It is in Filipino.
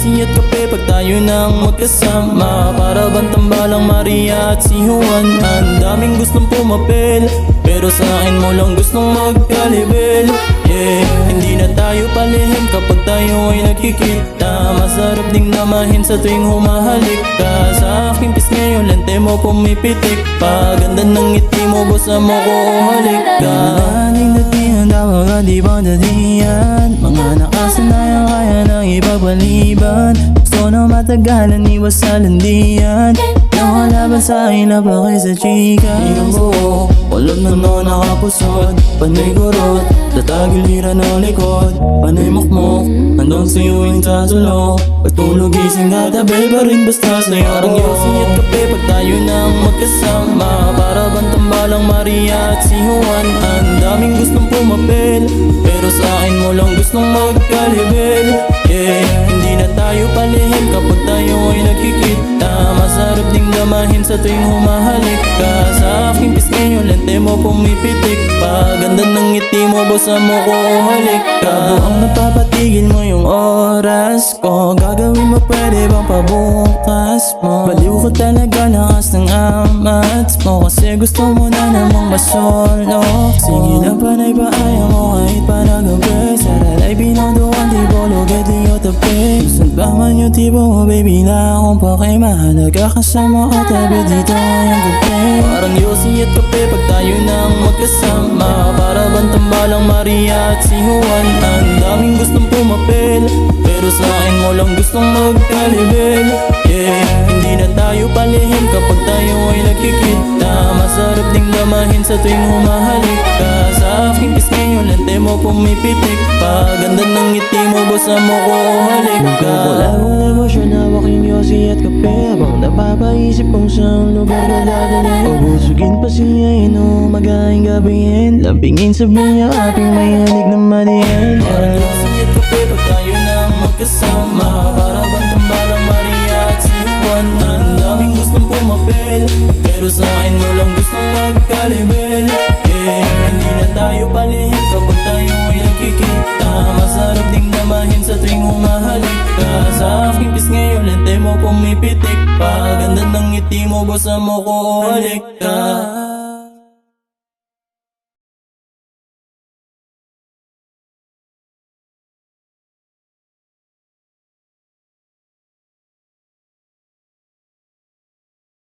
yosi at kape pag tayo nang magkasama. Para bang tambalang Maria at si Juan. Ang daming gustong pumapel, pero sa akin mo lang gustong magkalibel. Yeah, hindi na tayo palihim kapag tayo ay nagkikita. Masarap ding namahin sa tuwing humahalik ka. Sa aking pis ngayon, lente mo pumipitik pa. Ganda ng ngiti mo, basta mo ko halik ka. Aning datihan, tawag ka di ba datihan? Mga nakasanayan kaya nang ipagpaliban. Gusto na matagalan, iwas sa landian. Yung kalaban sa akin na bakit sa chika. Iyong buo, walog na no nakapusod. Panay gurot, tatagiliran ng likod. Panay mukmok, hanggang sa'yo yung sasulok. Pagtulog gising katabi pa rin basta sa'yo. Parang yosi at kape pag tayo nang magkasama. Para bang tambalang Maria at si Juan. Ang daming gustong pumapel, pero sa akin mo lang gustong magkalibel. Yeah, hindi na tayo palihim kapag tayo ay nagkikita. Masarap ding damahin sa tuwing humahalik ka. Sa aking pis ngayon, lente mo pumipitik pa. Ganda ng ngiti mo, basta mo ko halik ka. Buong napapatigil mo yung oras ko. Gagawin mo, pwede bang pabukas mo? Baliw ko talaga lakas ng amats mo. Kasi gusto mo na namang masolo. Sige lang panay pa ayaw mo kahit pa nagabi. Saralay binodoan, di bolog e di o tabi. Saan ba man yung tipo mo baby na akong pakimahalaga. Kasama ka tabi dito yung gabi. Parang yosi at kape pag tayo nang magkasama. Para bang tambalang Maria at si Juan. Ang daming gustong pumapel, pero sa akin mo lang gustong magkalibel. Yeah, hindi na tayo palihim kapag tayo ay nagkikita. Masarap ding damahin sa tuwing humahalik ka. Sa aking pis ngayon, lente mo pumipitik pa. Ganda ng ngiti mo, basta mo ko halik ka. Nagkukulagong emosyon, hawak yung yosi at kape. Habang napapaisip kung saan lugar na dadalhin. Ubusugin pa siya magaing gabihin. Lambingin sa niya aking may halig na madiin. Parang yosi at kape pag tayo nang magkasama. Para bang tambalang Maria at si Juan. Ang daming gustong pumapel, pero sa akin mo lang gustong magkalibel. Yeah, hindi na tayo palihim kapag tayo ay nagkikita. Masarap ding damahin sa tuwing humahalik ka. Sa aking pis ngayon, lente mo pumipitik pa. Ganda ng ngiti mo, basta mo ko halik ka.